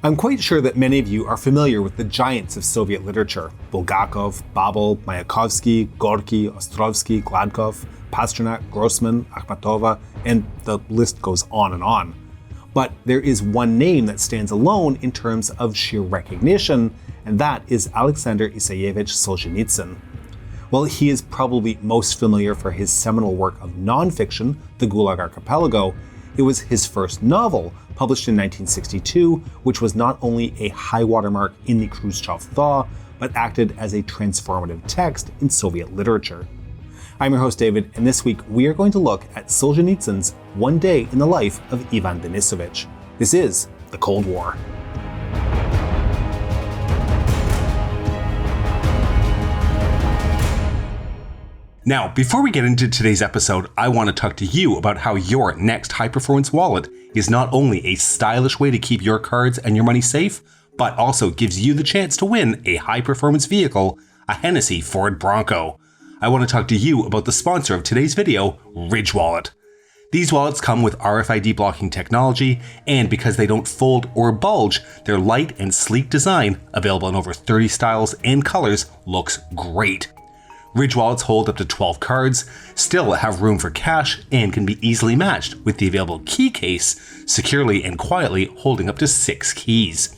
I'm quite sure that many of you are familiar with the giants of Soviet literature: Bulgakov, Babel, Mayakovsky, Gorky, Ostrovsky, Gladkov, Pasternak, Grossman, Akhmatova, and the list goes on and on. But there is one name that stands alone in terms of sheer recognition, and that is Alexander Isayevich Solzhenitsyn. While he is probably most familiar for his seminal work of nonfiction, The Gulag Archipelago, it was his first novel, published in 1962, which was not only a high watermark in the Khrushchev Thaw, but acted as a transformative text in Soviet literature. I'm your host David, and this week we are going to look at Solzhenitsyn's One Day in the Life of Ivan Denisovich. This is The Cold War. Now, before we get into today's episode, I want to talk to you about how your next high-performance wallet is not only a stylish way to keep your cards and your money safe, but also gives you the chance to win a high-performance vehicle, a Hennessy Ford Bronco. I want to talk to you about the sponsor of today's video, Ridge Wallet. These wallets come with RFID blocking technology, and because they don't fold or bulge, their light and sleek design, available in over 30 styles and colors, looks great. Ridge wallets hold up to 12 cards, still have room for cash, and can be easily matched with the available key case, securely and quietly holding up to 6 keys.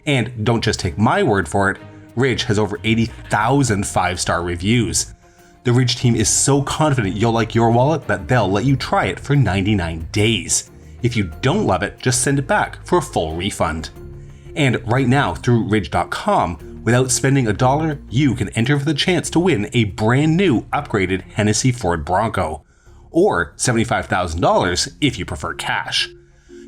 And don't just take my word for it, Ridge has over 80,000 5-star reviews. The Ridge team is so confident you'll like your wallet that they'll let you try it for 99 days. If you don't love it, just send it back for a full refund. And right now, through Ridge.com, without spending $1, you can enter for the chance to win a brand new upgraded Hennessy Ford Bronco, or $75,000 if you prefer cash.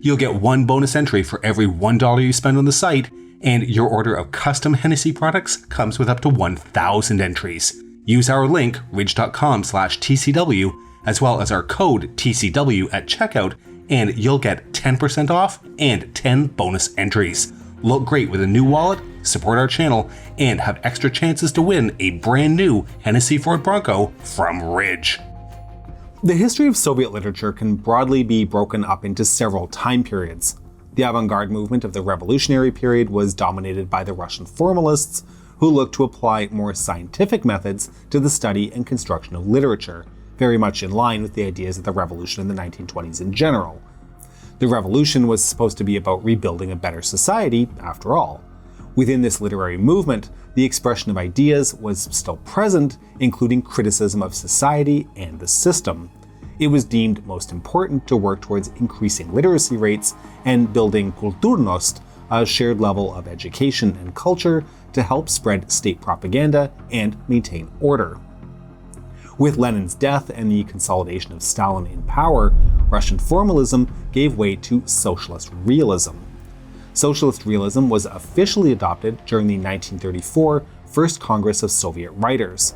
You'll get one bonus entry for every $1 you spend on the site, and your order of custom Hennessy products comes with up to 1,000 entries. Use our link, ridge.com/TCW, as well as our code TCW at checkout, and you'll get 10% off and 10 bonus entries. Look great with a new wallet, support our channel, and have extra chances to win a brand new Hennessy Ford Bronco from Ridge. The history of Soviet literature can broadly be broken up into several time periods. The avant-garde movement of the revolutionary period was dominated by the Russian formalists, who looked to apply more scientific methods to the study and construction of literature, very much in line with the ideas of the revolution in the 1920s in general. The revolution was supposed to be about rebuilding a better society, after all. Within this literary movement, the expression of ideas was still present, including criticism of society and the system. It was deemed most important to work towards increasing literacy rates and building kulturnost, a shared level of education and culture to help spread state propaganda and maintain order. With Lenin's death and the consolidation of Stalin in power, Russian formalism gave way to socialist realism. Socialist realism was officially adopted during the 1934 First Congress of Soviet Writers.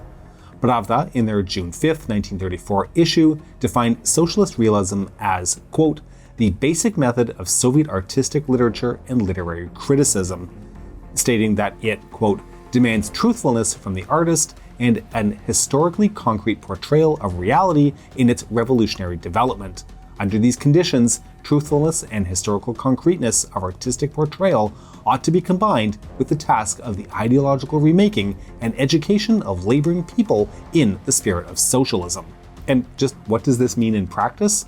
Pravda, in their June 5, 1934 issue, defined socialist realism as, quote, the basic method of Soviet artistic literature and literary criticism, stating that it, quote, demands truthfulness from the artist and an historically concrete portrayal of reality in its revolutionary development. Under these conditions, truthfulness and historical concreteness of artistic portrayal ought to be combined with the task of the ideological remaking and education of laboring people in the spirit of socialism. And just what does this mean in practice?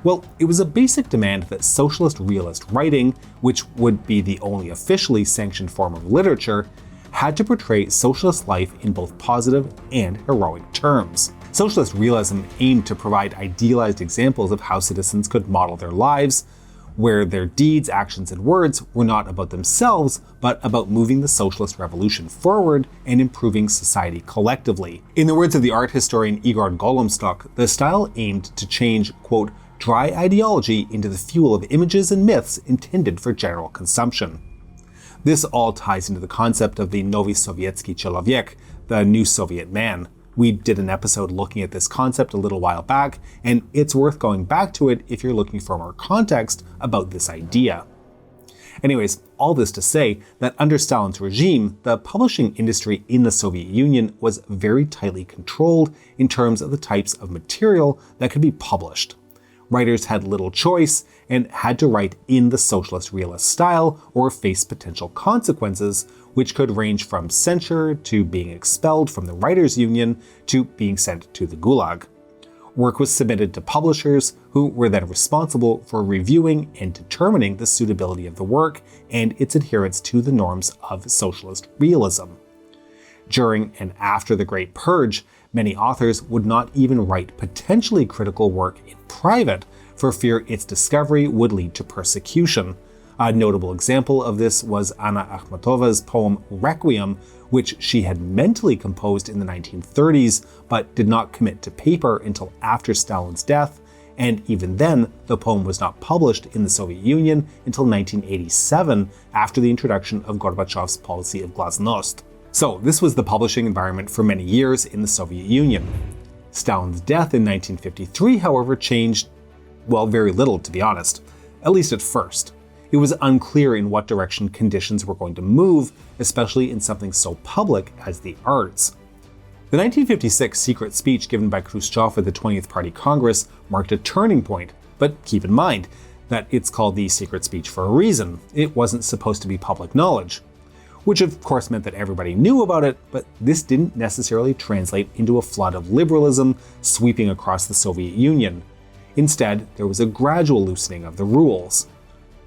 Well, it was a basic demand that socialist realist writing, which would be the only officially sanctioned form of literature, had to portray socialist life in both positive and heroic terms. Socialist realism aimed to provide idealized examples of how citizens could model their lives, where their deeds, actions, and words were not about themselves, but about moving the socialist revolution forward and improving society collectively. In the words of the art historian Igor Golomstok, the style aimed to change, quote, dry ideology into the fuel of images and myths intended for general consumption. This all ties into the concept of the Novy Sovietsky Человек, the new Soviet man. We did an episode looking at this concept a little while back, and it's worth going back to it if you're looking for more context about this idea. Anyways, all this to say that under Stalin's regime, the publishing industry in the Soviet Union was very tightly controlled in terms of the types of material that could be published. Writers had little choice and had to write in the socialist realist style or face potential consequences, which could range from censure to being expelled from the writers' union to being sent to the Gulag. Work was submitted to publishers, who were then responsible for reviewing and determining the suitability of the work and its adherence to the norms of socialist realism. During and after the Great Purge, many authors would not even write potentially critical work in private for fear its discovery would lead to persecution. A notable example of this was Anna Akhmatova's poem Requiem, which she had mentally composed in the 1930s but did not commit to paper until after Stalin's death, and even then, the poem was not published in the Soviet Union until 1987 after the introduction of Gorbachev's policy of glasnost. So this was the publishing environment for many years in the Soviet Union. Stalin's death in 1953, however, changed, well, very little to be honest, at least at first. It was unclear in what direction conditions were going to move, especially in something so public as the arts. The 1956 secret speech given by Khrushchev at the 20th Party Congress marked a turning point, but keep in mind that it's called the secret speech for a reason. It wasn't supposed to be public knowledge. Which of course meant that everybody knew about it, but this didn't necessarily translate into a flood of liberalism sweeping across the Soviet Union. Instead, there was a gradual loosening of the rules.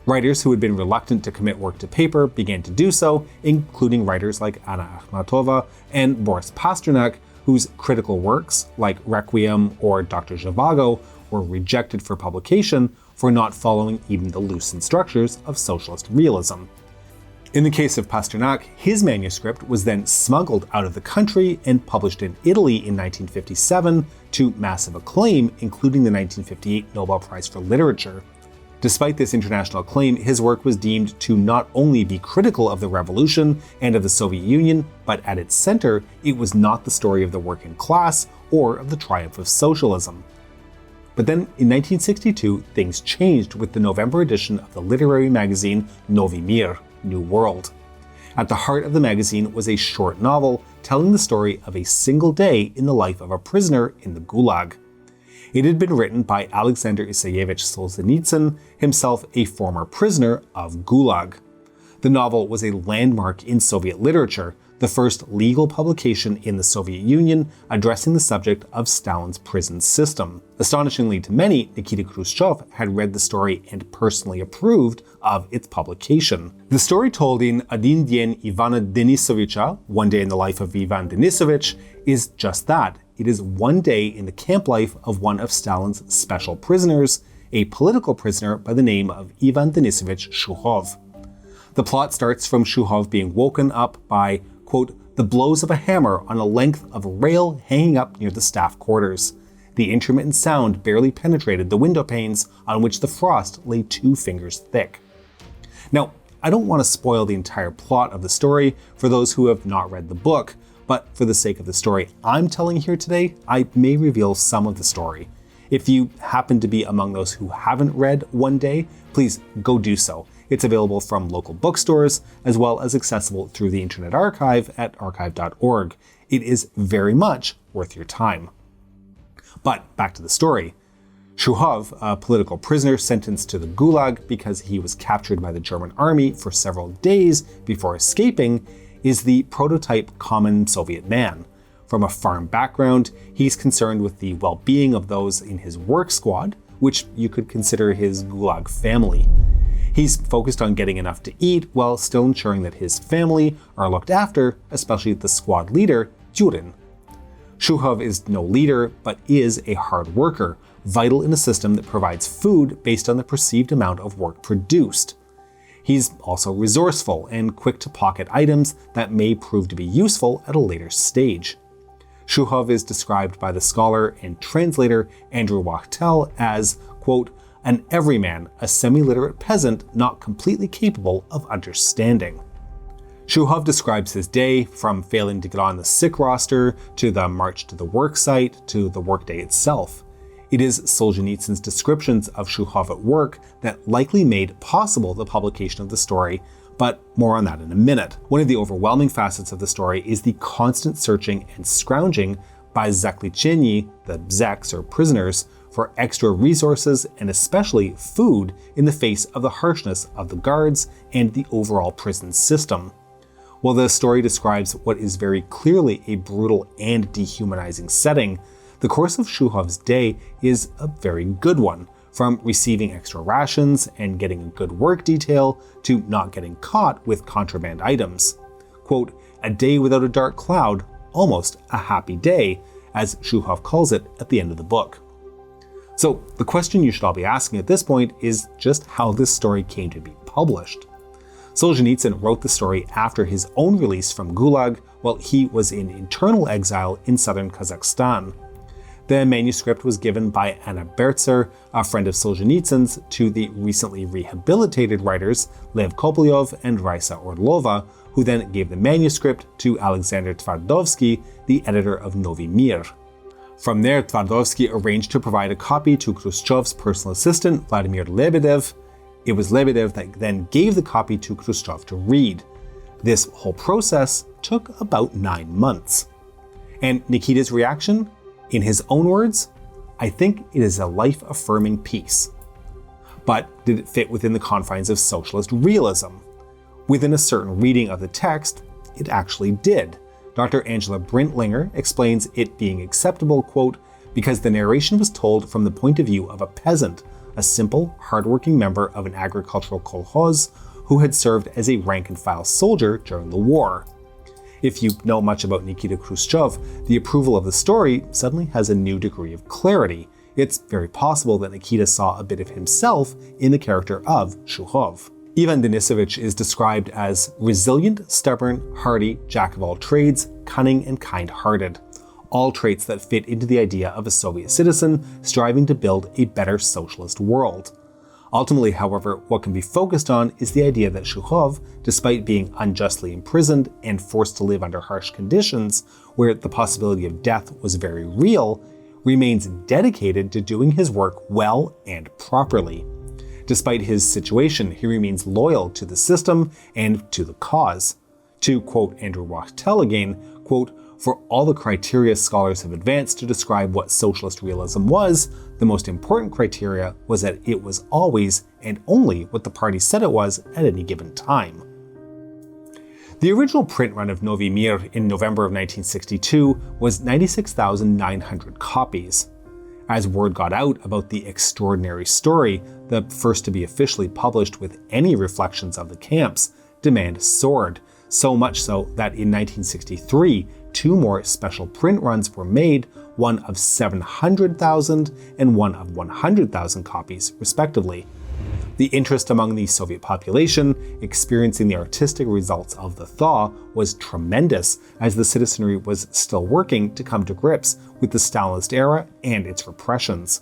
Writers who had been reluctant to commit work to paper began to do so, including writers like Anna Akhmatova and Boris Pasternak, whose critical works, like Requiem or Dr. Zhivago, were rejected for publication for not following even the loosened structures of socialist realism. In the case of Pasternak, his manuscript was then smuggled out of the country and published in Italy in 1957 to massive acclaim, including the 1958 Nobel Prize for Literature. Despite this international acclaim, his work was deemed to not only be critical of the revolution and of the Soviet Union, but at its center, it was not the story of the working class or of the triumph of socialism. But then, in 1962, things changed with the November edition of the literary magazine Novi Mir, New World. At the heart of the magazine was a short novel telling the story of a single day in the life of a prisoner in the Gulag. It had been written by Alexander Isayevich Solzhenitsyn, himself a former prisoner of Gulag. The novel was a landmark in Soviet literature, the first legal publication in the Soviet Union addressing the subject of Stalin's prison system. Astonishingly to many, Nikita Khrushchev had read the story and personally approved of its publication. The story told in Один день Ивана Дениsovicha, One Day in the Life of Ivan Denisovich, is just that. It is one day in the camp life of one of Stalin's special prisoners, a political prisoner by the name of Ivan Denisovich Shuhov. The plot starts from Shuhov being woken up by, quote, the blows of a hammer on a length of rail hanging up near the staff quarters. The intermittent sound barely penetrated the window panes on which the frost lay 2 fingers thick. Now, I don't want to spoil the entire plot of the story for those who have not read the book, but for the sake of the story I'm telling here today, I may reveal some of the story. If you happen to be among those who haven't read One Day, please go do so. It's available from local bookstores, as well as accessible through the Internet Archive at archive.org. It is very much worth your time. But back to the story. Shuhov, a political prisoner sentenced to the Gulag because he was captured by the German army for several days before escaping, is the prototype common Soviet man. From a farm background, he's concerned with the well-being of those in his work squad, which you could consider his Gulag family. He's focused on getting enough to eat while still ensuring that his family are looked after, especially the squad leader, Tyurin. Shuhov is no leader, but is a hard worker, vital in a system that provides food based on the perceived amount of work produced. He's also resourceful and quick to pocket items that may prove to be useful at a later stage. Shuhov is described by the scholar and translator Andrew Wachtel as, quote, an everyman, a semi-literate peasant not completely capable of understanding. Shuhov describes his day, from failing to get on the sick roster, to the march to the work site, to the workday itself. It is Solzhenitsyn's descriptions of Shuhov at work that likely made possible the publication of the story, but more on that in a minute. One of the overwhelming facets of the story is the constant searching and scrounging by Zaklicheny, the zeks or prisoners, for extra resources and especially food in the face of the harshness of the guards and the overall prison system. While the story describes what is very clearly a brutal and dehumanizing setting, the course of Shuhov's day is a very good one, from receiving extra rations and getting a good work detail to not getting caught with contraband items. Quote, a day without a dark cloud, almost a happy day, as Shuhov calls it at the end of the book. So the question you should all be asking at this point is just how this story came to be published. Solzhenitsyn wrote the story after his own release from Gulag while he was in internal exile in southern Kazakhstan. The manuscript was given by Anna Bertzer, a friend of Solzhenitsyn's, to the recently rehabilitated writers Lev Kopolyov and Raisa Orlova, who then gave the manuscript to Alexander Tvardovsky, the editor of Novy Mir. From there, Tvardovsky arranged to provide a copy to Khrushchev's personal assistant, Vladimir Lebedev. It was Lebedev that then gave the copy to Khrushchev to read. This whole process took about 9 months. And Nikita's reaction? In his own words, I think it is a life-affirming piece. But did it fit within the confines of socialist realism? Within a certain reading of the text, it actually did. Dr. Angela Brintlinger explains it being acceptable, quote, because the narration was told from the point of view of a peasant, a simple, hardworking member of an agricultural kolkhoz who had served as a rank-and-file soldier during the war. If you know much about Nikita Khrushchev, the approval of the story suddenly has a new degree of clarity. It's very possible that Nikita saw a bit of himself in the character of Shuhov. Ivan Denisovich is described as resilient, stubborn, hardy, jack of all trades, cunning, and kind-hearted. All traits that fit into the idea of a Soviet citizen striving to build a better socialist world. Ultimately, however, what can be focused on is the idea that Shuhov, despite being unjustly imprisoned and forced to live under harsh conditions, where the possibility of death was very real, remains dedicated to doing his work well and properly. Despite his situation, he remains loyal to the system and to the cause. To quote Andrew Wachtel again, quote, for all the criteria scholars have advanced to describe what socialist realism was, the most important criteria was that it was always and only what the party said it was at any given time. The original print run of Novy Mir in November of 1962 was 96,900 copies. As word got out about the extraordinary story, the first to be officially published with any reflections of the camps, demand soared, so much so that in 1963, 2 more special print runs were made, one of 700,000 and one of 100,000 copies, respectively. The interest among the Soviet population experiencing the artistic results of the thaw was tremendous, as the citizenry was still working to come to grips with the Stalinist era and its repressions.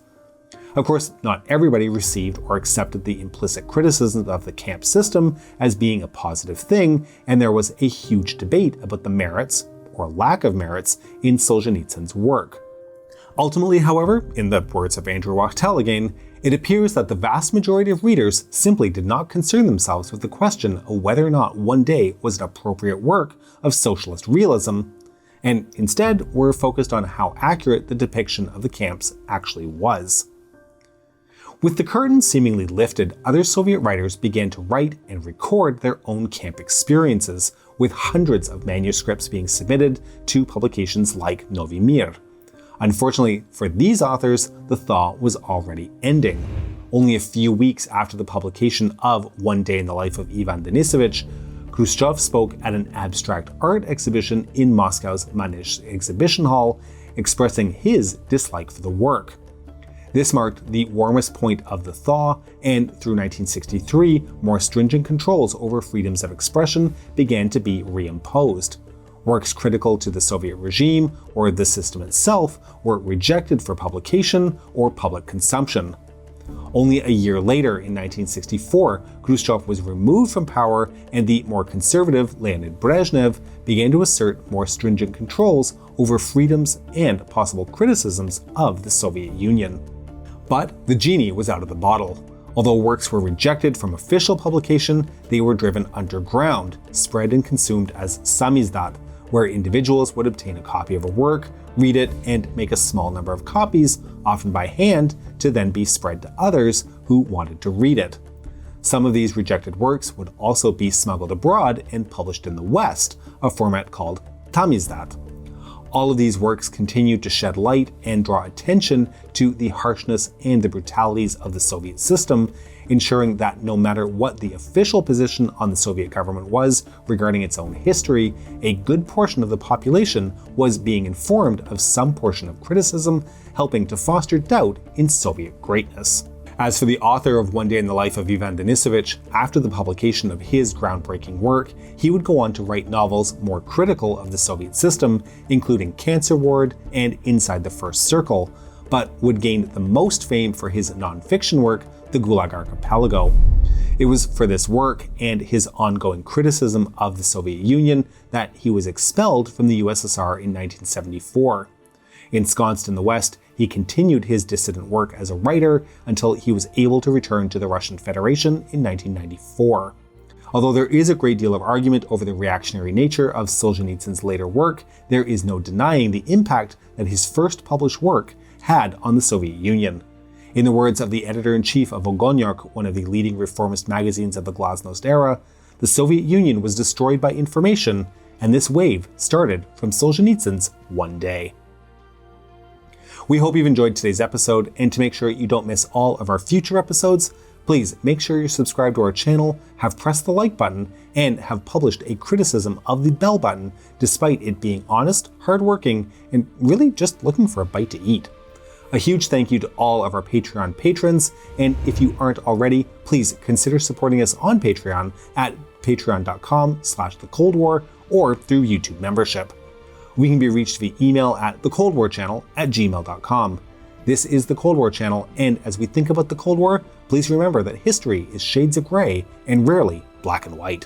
Of course, not everybody received or accepted the implicit criticisms of the camp system as being a positive thing, and there was a huge debate about the merits, or lack of merits, in Solzhenitsyn's work. Ultimately, however, in the words of Andrew Wachtel again, it appears that the vast majority of readers simply did not concern themselves with the question of whether or not One Day was an appropriate work of socialist realism, and instead were focused on how accurate the depiction of the camps actually was. With the curtain seemingly lifted, other Soviet writers began to write and record their own camp experiences, with hundreds of manuscripts being submitted to publications like Novy Mir. Unfortunately for these authors, the thaw was already ending. Only a few weeks after the publication of One Day in the Life of Ivan Denisovich, Khrushchev spoke at an abstract art exhibition in Moscow's Manezh exhibition hall, expressing his dislike for the work. This marked the warmest point of the thaw, and through 1963, more stringent controls over freedoms of expression began to be reimposed. Works critical to the Soviet regime or the system itself were rejected for publication or public consumption. Only a year later, in 1964, Khrushchev was removed from power, and the more conservative Leonid Brezhnev began to assert more stringent controls over freedoms and possible criticisms of the Soviet Union. But the genie was out of the bottle. Although works were rejected from official publication, they were driven underground, spread and consumed as samizdat, where individuals would obtain a copy of a work, read it, and make a small number of copies, often by hand, to then be spread to others who wanted to read it. Some of these rejected works would also be smuggled abroad and published in the West, a format called tamizdat. All of these works continued to shed light and draw attention to the harshness and the brutalities of the Soviet system, ensuring that no matter what the official position on the Soviet government was regarding its own history, a good portion of the population was being informed of some portion of criticism, helping to foster doubt in Soviet greatness. As for the author of One Day in the Life of Ivan Denisovich, after the publication of his groundbreaking work, he would go on to write novels more critical of the Soviet system, including Cancer Ward and Inside the First Circle, but would gain the most fame for his non-fiction work, The Gulag Archipelago. It was for this work and his ongoing criticism of the Soviet Union that he was expelled from the USSR in 1974. Ensconced in the West, he continued his dissident work as a writer until he was able to return to the Russian Federation in 1994. Although there is a great deal of argument over the reactionary nature of Solzhenitsyn's later work, there is no denying the impact that his first published work had on the Soviet Union. In the words of the editor-in-chief of Ogonyok, one of the leading reformist magazines of the Glasnost era, the Soviet Union was destroyed by information, and this wave started from Solzhenitsyn's One Day. We hope you've enjoyed today's episode, and to make sure you don't miss all of our future episodes, please make sure you're subscribed to our channel, have pressed the like button, and have published a criticism of the bell button, despite it being honest, hardworking, and really just looking for a bite to eat. A huge thank you to all of our Patreon patrons, and if you aren't already, please consider supporting us on Patreon at patreon.com/thecoldwar or through YouTube membership. We can be reached via email at thecoldwarchannel@gmail.com. This is the Cold War Channel, and as we think about the Cold War, please remember that history is shades of gray and rarely black and white.